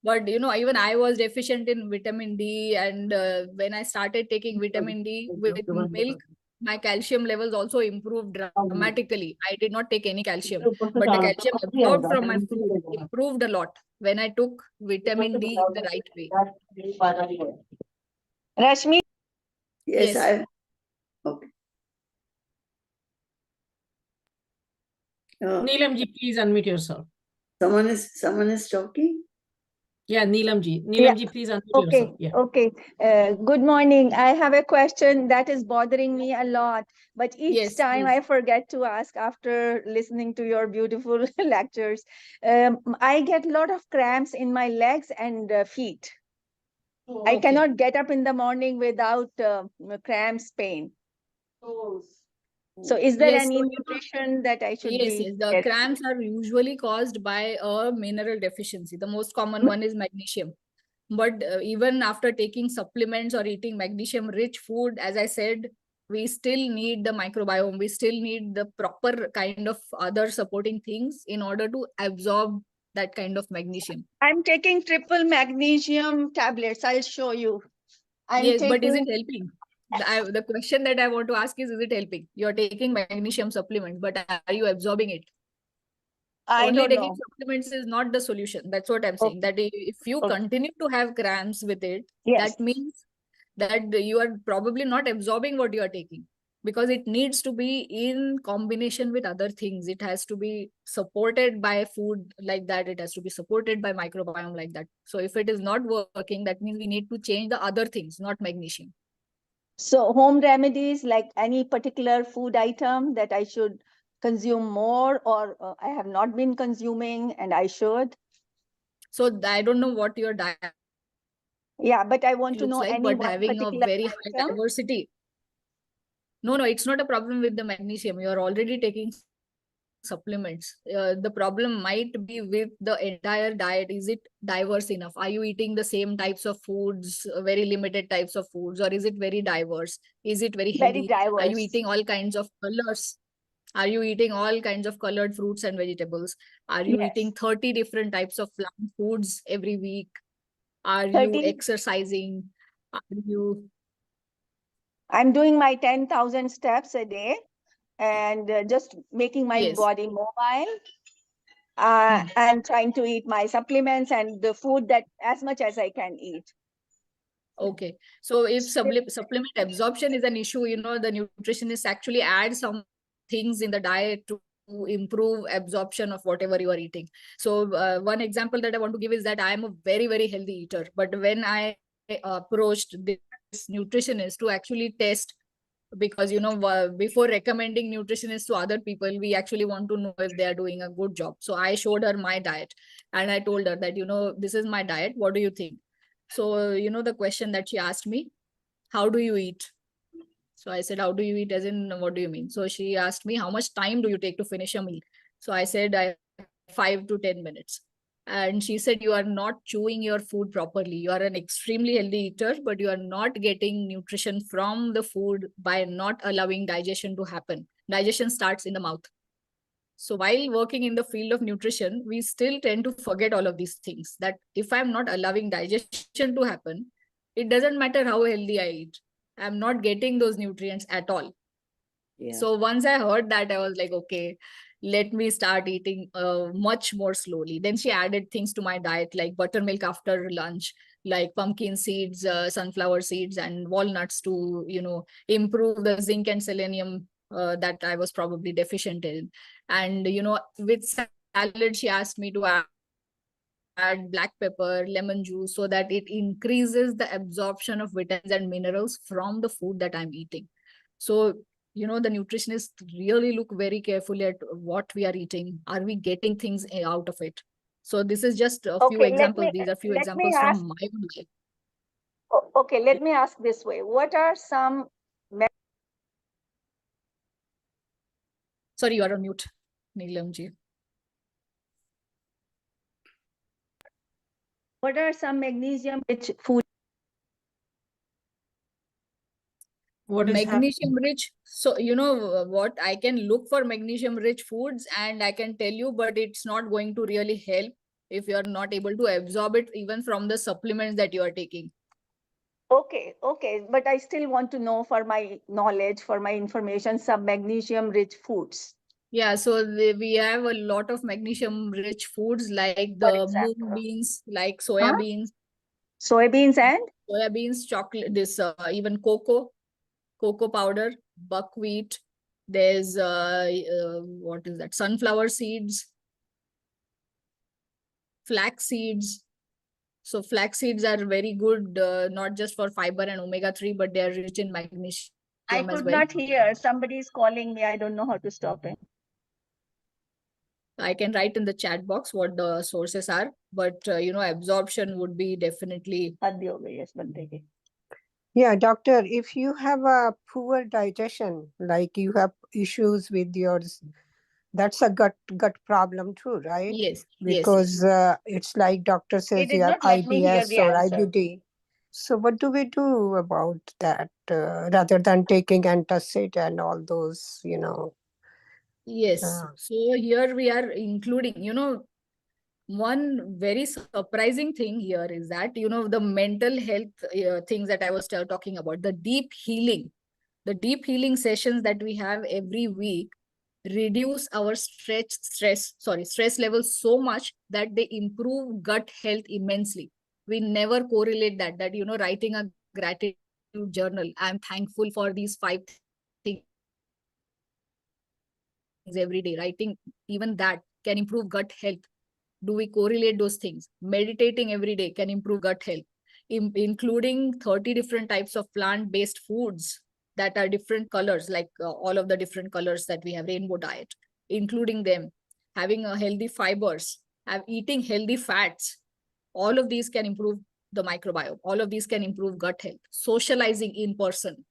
But even I was deficient in vitamin D, and when I started taking vitamin D with milk, my calcium levels also improved dramatically. I did not take any calcium, but the calcium absorbed from my food improved a lot when I took vitamin D the right way.
Rashmi,
Yes,
Yes.
okay.
Neelam ji, please unmute yourself.
Someone is talking.
Yeah, Neelam ji.
Yeah.
Neelam ji, please unmute
Okay,
yourself. Yeah.
okay. Good morning. I have a question that is bothering me a lot, but each
Yes,
time
please.
I forget to ask after listening to your beautiful lectures. I get a lot of cramps in my legs and feet. I
Okay.
cannot get up in the morning without cramps, pain. So is there
Yes,
any
so
nutrition that I should
yes,
be
the
getting?
cramps are usually caused by a mineral deficiency. The most common one is magnesium. But even after taking supplements or eating magnesium rich food, as I said, we still need the microbiome. We still need the proper kind of other supporting things in order to absorb that kind of magnesium.
I'm taking triple magnesium tablets. I'll show you. I'm
Yes, but is
taking
it helping? The question that I want to ask is it helping? You're taking magnesium supplements, but are you absorbing it?
I
Only
don't
taking
know.
supplements is not the solution. That's what I'm saying.
Okay.
That if you
Okay.
continue to have cramps with it,
Yes.
that means that you are probably not absorbing what you are taking, because it needs to be in combination with other things. It has to be supported by food like that. It has to be supported by microbiome like that. So if it is not working, that means we need to change the other things, not magnesium.
So home remedies, like any particular food item that I should consume more, or I have not been consuming and I should.
So I don't know what your diet
Yeah, but I want to
looks
know
like,
any
but
one
having a
particular
very high
item.
diversity. No, it's not a problem with the magnesium. You are already taking supplements. The problem might be with the entire diet. Is it diverse enough? Are you eating the same types of foods, very limited types of foods, or is it very diverse? Is it very
Very
healthy? Are you
diverse.
eating all kinds of colors? Are you eating all kinds of colored fruits and vegetables? Are you
Yes.
eating 30 different types of plant foods every week? Are you
30.
exercising? Are you
I'm doing my 10,000 steps a day. and just making my
Yes.
body mobile.
Hmm.
And trying to eat my supplements and the food that as much as I can eat.
Okay. So if supplement absorption is an issue, the nutritionist actually add some things in the diet to improve absorption of whatever you are eating. So one example that I want to give is that I am a very, very healthy eater. But when I approached this nutritionist to actually test, because before recommending nutritionists to other people, we actually want to know if they are doing a good job. So I showed her my diet and I told her that this is my diet, what do you think? So the question that she asked me, how do you eat? So I said, how do you eat, as in what do you mean? So she asked me, how much time do you take to finish a meal? So I said, 5 to 10 minutes. And she said, you are not chewing your food properly. You are an extremely healthy eater, but you are not getting nutrition from the food by not allowing digestion to happen. Digestion starts in the mouth. So while working in the field of nutrition, we still tend to forget all of these things, that if I'm not allowing digestion to happen, it doesn't matter how healthy I eat. I'm not getting those nutrients at all.
Yeah.
So once I heard that, I was like, okay, let me start eating much more slowly. Then she added things to my diet like buttermilk after lunch, like pumpkin seeds, sunflower seeds, and walnuts to, improve the zinc and selenium that I was probably deficient in. And, with salad, she asked me to add black pepper, lemon juice, so that it increases the absorption of vitamins and minerals from the food that I'm eating. So, the nutritionists really look very carefully at what we are eating. Are we getting things out of it? So this is just a few
Okay,
examples. These are few
let me
examples
ask.
from my own life.
Okay, let me ask this way. What are some
Sorry, you are on mute, Neelamji.
magnesium rich food?
What is happening?
Magnesium rich. So, what, I can look for magnesium rich foods and I can tell you, but it's not going to really help if you're not able to absorb it even from the supplements that you are taking.
Okay, but I still want to know, for my knowledge, for my information, some magnesium rich foods.
Yeah, so we have a lot of magnesium rich foods like
For
the moon
example?
beans, like soya beans,
Soybeans and
chocolate, this even cocoa powder, buckwheat. There's what is that? Sunflower seeds, flax seeds. So flax seeds are very good, not just for fiber and omega-3, but they are rich in magnesium
I
as
could
well.
not hear. Somebody is calling me. I don't know how to stop it.
I can write in the chat box what the sources are, but absorption would be definitely.
Had ho gayi is bande ki.
Yeah, doctor, if you have a poor digestion, like you have issues with yours, that's a gut problem too, right?
Yes,
Because it's like doctor says
did
you have
not let me hear
IBS
the
or
answer.
IBD. So what do we do about that rather than taking antacid and all those,
yes.
Uh,
So here we are including, one very surprising thing here is that, the mental health things that I was talking about, the deep healing sessions that we have every week reduce our stress levels so much that they improve gut health immensely. We never correlate that, writing a gratitude journal, I'm thankful for these 5 things every day, writing even that can improve gut health. Do we correlate those things? Meditating every day can improve gut health, including 30 different types of plant-based foods that are different colors, like all of the different colors that we have, rainbow diet, including them, having a healthy fibers, eating healthy fats. All of these can improve the microbiome. All of these can improve gut health. Socializing in person,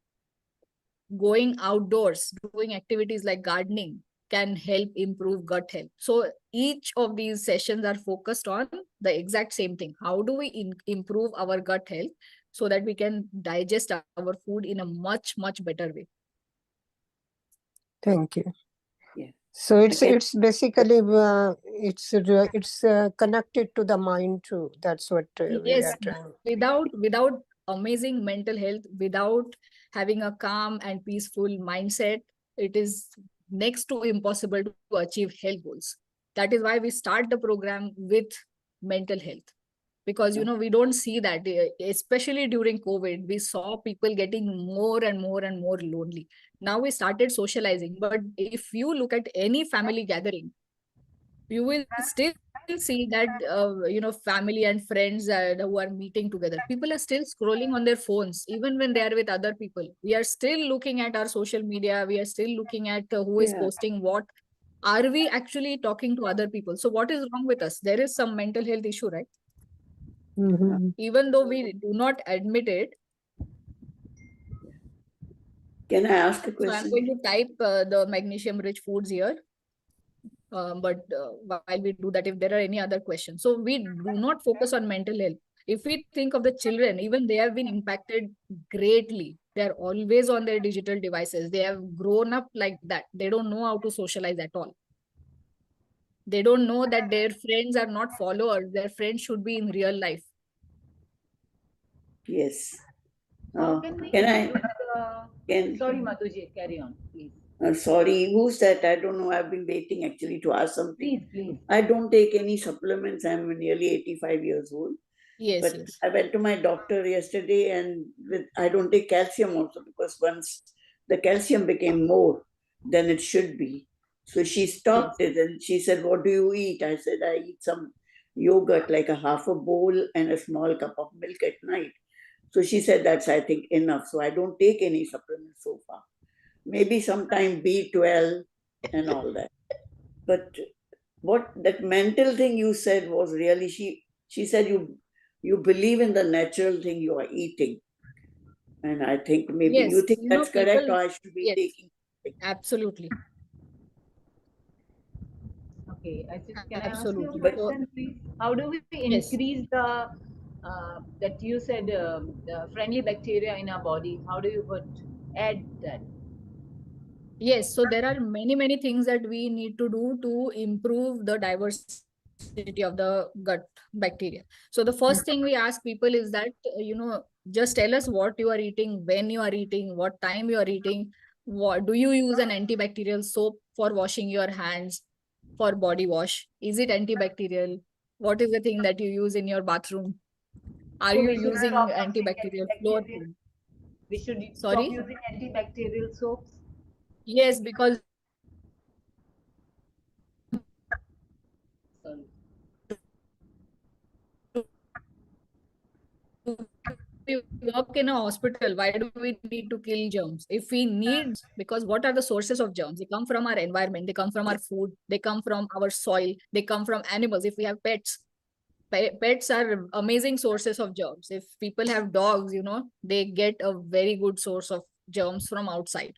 going outdoors, doing activities like gardening can help improve gut health. So each of these sessions are focused on the exact same thing. How do we improve our gut health so that we can digest our food in a much, much better way?
Thank you.
Yeah.
So it's
Okay.
it's basically it's connected to the mind too. That's what we
Yes,
are trying.
without amazing mental health, without having a calm and peaceful mindset, it is next to impossible to achieve health goals. That is why we start the program with mental health, because we don't see that, especially during COVID, we saw people getting more and more and more lonely. Now we started socializing, but if you look at any family gathering, you will still see that family and friends who are meeting together, people are still scrolling on their phones even when they are with other people. We are still looking at our social media, we are still looking at who is
Yeah.
posting what. Are we actually talking to other people? So what is wrong with us? There is some mental health issue, right?
Mhm.
Even though we do not admit it.
Can I ask a
So I'm
question?
going to type the magnesium rich foods here. But while we do that, if there are any other questions, so we do not focus on mental health. If we think of the children, even they have been impacted greatly. They are always on their digital devices. They have grown up like that. They don't know how to socialize at all. They don't know that their friends are not followers. Their friends should be in real life.
Yes.
How can we
Can I?
use,
Can
sorry, Madhuji, carry on, please.
Sorry, who's that? I don't know. I've been waiting actually to ask something.
Please, please.
I don't take any supplements. I'm nearly 85 years old.
Yes,
But
yes.
I went to my doctor yesterday, and I don't take calcium also, because once the calcium became more than it should be. So she stopped it and she said, "What do you eat?" I said, "I eat some yogurt, like a half a bowl and a small cup of milk at night." So she said, "That's, I think, enough." So I don't take any supplements so far. Maybe sometime B12 and all that. But what that mental thing you said was really, she said you believe in the natural thing you are eating. And I think maybe
Yes,
you think that's correct,
people,
or I should be
yes,
taking.
absolutely.
Okay, can I ask you a
Absolutely.
question, please? How do we
Yes.
increase the that you said the friendly bacteria in our body? How do you add that?
Yes, so there are many things that we need to do to improve the diversity of the gut bacteria. So the first thing we ask people is that, just tell us what you are eating, when you are eating, what time you are eating. What do you use an antibacterial soap for washing your hands, for body wash? Is it antibacterial? What is the thing that you use in your bathroom? Are
So
you
we should
using
stop using
antibacterial floor
antibacterial.
food?
We should stop
Sorry?
using antibacterial soaps.
Yes, because
Sorry.
we work in a hospital, why do we need to kill germs? If we need, because what are the sources of germs? They come from our environment, they come from our food, they come from our soil, they come from animals. If we have pets, pets are amazing sources of germs. If people have dogs, they get a very good source of germs from outside.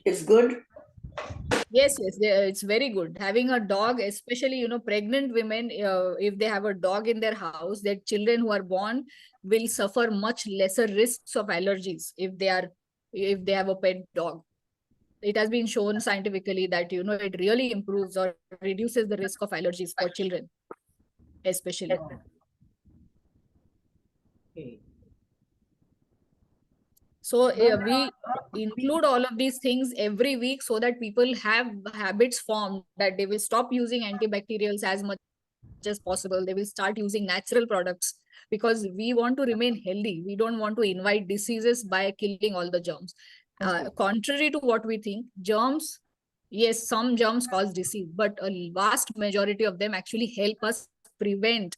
It's good.
Yes, it's very good. Having a dog, especially, pregnant women, if they have a dog in their house, their children who are born will suffer much lesser risks of allergies if they have a pet dog. It has been shown scientifically that, it really improves or reduces the risk of allergies for children, especially.
Okay.
So we include all of these things every week so that people have habits formed that they will stop using antibacterials as much as possible. They will start using natural products because we want to remain healthy. We don't want to invite diseases by killing all the germs. Contrary to what we think, germs, yes, some germs cause disease, but a vast majority of them actually help us prevent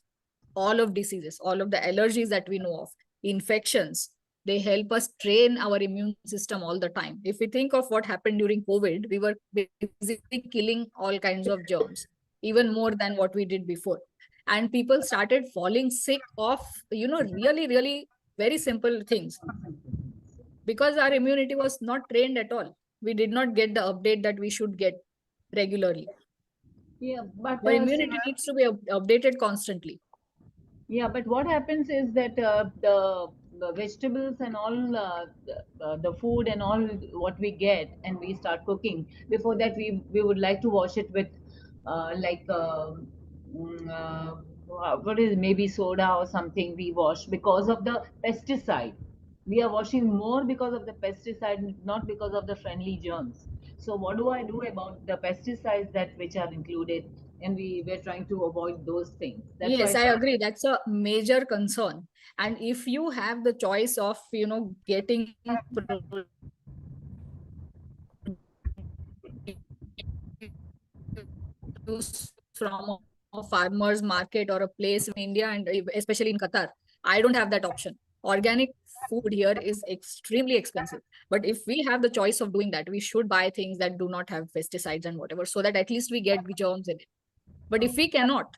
all of diseases, all of the allergies that we know of, infections. They help us train our immune system all the time. If we think of what happened during COVID, we were basically killing all kinds of germs, even more than what we did before. And people started falling sick of, really very simple things because our immunity was not trained at all. We did not get the update that we should get regularly.
Yeah, but
Our immunity needs to be updated constantly.
yeah, but what happens is that the vegetables and all the food and all what we get and we start cooking. Before that, we would like to wash it with like what is maybe soda or something we wash because of the pesticide. we are washing more because of the pesticide, not because of the friendly germs. So what do I do about the pesticides that which are included, and we're trying to avoid those things. That's
Yes,
why
I agree. That's a major concern. And if you have the choice of, getting produce from a farmer's market or a place in India, and especially in Qatar, I don't have that option. Organic food here is extremely expensive. But if we have the choice of doing that, we should buy things that do not have pesticides and whatever, so that at least we get the germs in it. But if we cannot,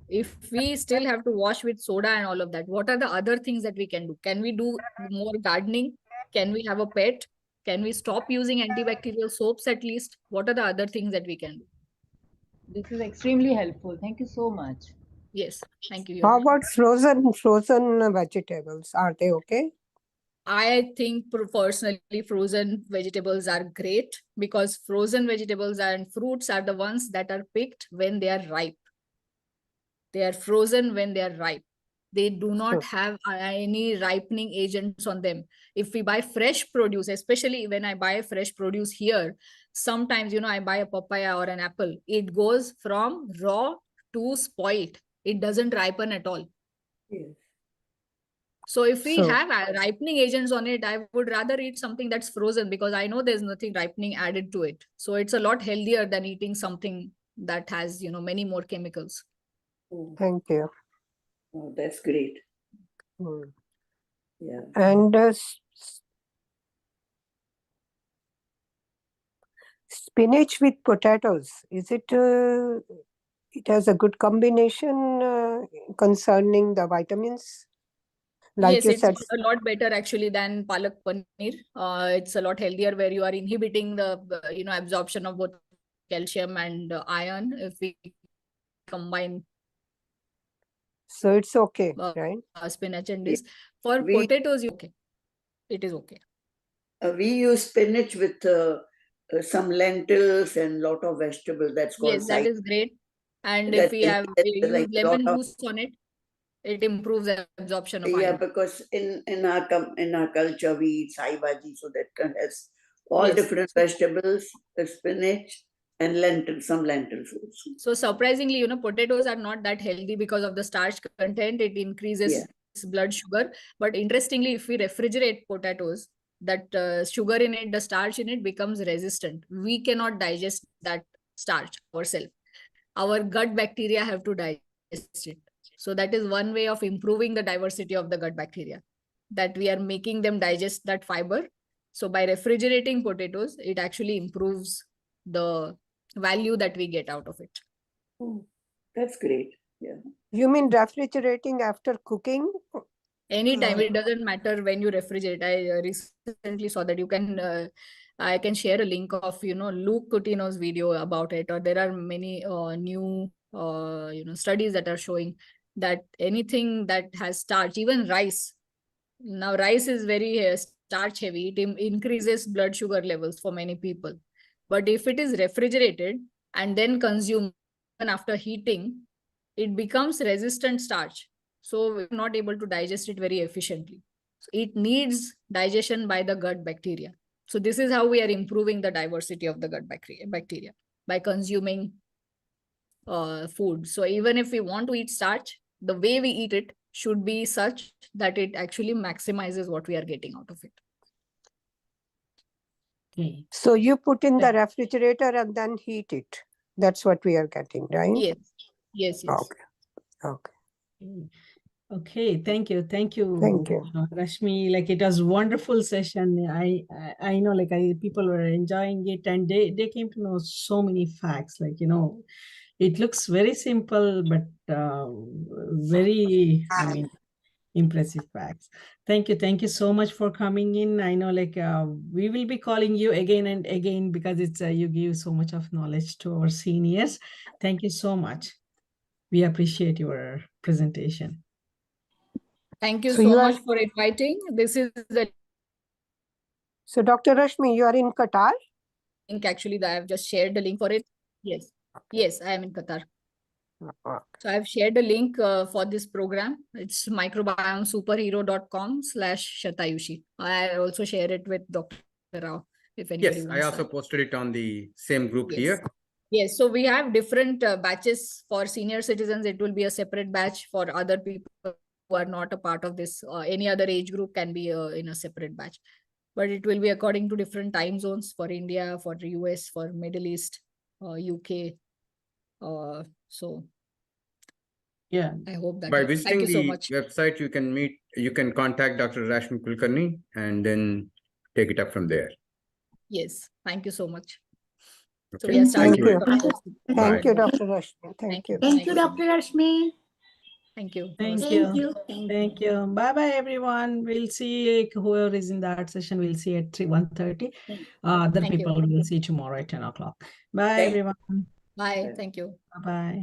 if we still have to wash with soda and all of that, what are the other things that we can do? Can we do more gardening? Can we have a pet? Can we stop using antibacterial soaps at least? What are the other things that we can do?
this is extremely helpful. Thank you so much.
Yes, thank you.
How
Yogi.
about frozen vegetables? Are they okay?
I think personally frozen vegetables are great, because frozen vegetables and fruits are the ones that are picked when they are ripe. They are frozen when they are ripe. They do not have any ripening agents on them. If we buy fresh produce, especially when I buy fresh produce here, sometimes, I buy a papaya or an apple, it goes from raw to spoiled. It doesn't ripen at all.
Yes.
So if we
So-
have ripening agents on it, I would rather eat something that's frozen, because I know there's nothing ripening added to it. So it's a lot healthier than eating something that has, many more chemicals.
Oh,
Thank you.
oh, that's great.
Hmm.
Yeah.
And spinach with potatoes, is it? It has a good combination concerning the vitamins. Like
Yes,
you
it's
said,
a lot better actually than palak paneer. It's a lot healthier, where you are inhibiting the absorption of both calcium and iron if we combine
so it's okay, right?
spinach and this. For
We-
potatoes, okay, it is okay.
We use spinach with some lentils and lot of vegetables. That's called
Yes, that
side.
is great. And
That
if we
is-
have
that's
use
like
lemon
lot of-
juice on it, it improves the absorption of
Yeah,
iron.
because in our culture we eat sai bhaji, so that has all
Yes.
different vegetables, the spinach and lentils, some lentils also.
So surprisingly, potatoes are not that healthy because of the starch content. It increases blood sugar. But interestingly, if we refrigerate potatoes, that sugar in it, the starch in it becomes resistant. We cannot digest that starch ourselves. Our gut bacteria have to digest it. So that is one way of improving the diversity of the gut bacteria, that we are making them digest that fiber. So by refrigerating potatoes, it actually improves the value that we get out of it.
Oh, that's great. Yeah.
You mean refrigerating after cooking?
Anytime, it doesn't matter when you refrigerate. I recently saw that you can, I can share a link of, Luke Coutinho's video about it, or there are many new, studies that are showing that anything that has starch, even rice. Now, rice is very starch heavy. It increases blood sugar levels for many people. But if it is refrigerated and then consumed after heating, it becomes resistant starch. So we're not able to digest it very efficiently. So it needs digestion by the gut bacteria. So this is how we are improving the diversity of the gut bacteria by consuming food. So even if we want to eat starch, the way we eat it should be such that it actually maximizes what we are getting out of it.
Okay.
So you put in the refrigerator and then heat it. That's what we are getting, right?
Yes, yes, yes.
Okay. Okay.
Okay, thank you.
Thank you.
Rashmi, like it was wonderful session. I know like people were enjoying it, and they came to know so many facts. Like, it looks very simple, but very, impressive facts. Thank you so much for coming in. I know like we will be calling you again and again, because it's you give so much of knowledge to our seniors. Thank you so much. We appreciate your presentation.
Thank you
So
so
you are-
much for inviting. This is the
So Dr. Rashmi, you are in Qatar?
link actually that I have just shared the link for it. Yes, yes, I am in Qatar.
Okay.
So I've shared a link for this program. It's microbiomesuperhero.com/Shatayushi. I also share it with Dr. Rao if anybody
Yes, I
wants
also
that.
posted it on the same group
Yes.
here.
Yes, so we have different batches for senior citizens. It will be a separate batch. For other people who are not a part of this, any other age group can be in a separate batch. But it will be according to different time zones for India, for the US, for Middle East, UK. So
Yeah.
I hope that
By
helps. Thank
visiting
you so
the
much.
website, you can contact Dr. Rashmi Kulkarni and then take it up from there.
Yes, thank you so much. So
Okay.
we are
Thank
starting.
you.
with
Thank you,
Bye.
Dr. Rashmi. Thank you.
Thank you,
so much.
Dr. Rashmi.
Thank you.
Thank
Namaste.
you.
Thank you.
Thank you. Bye bye, everyone. We'll see whoever is in that session. We'll see at 1:30. Other
Thank you.
people will see tomorrow at 10 o'clock. Bye,
Thank-
everyone.
Bye. Thank you.
Bye bye.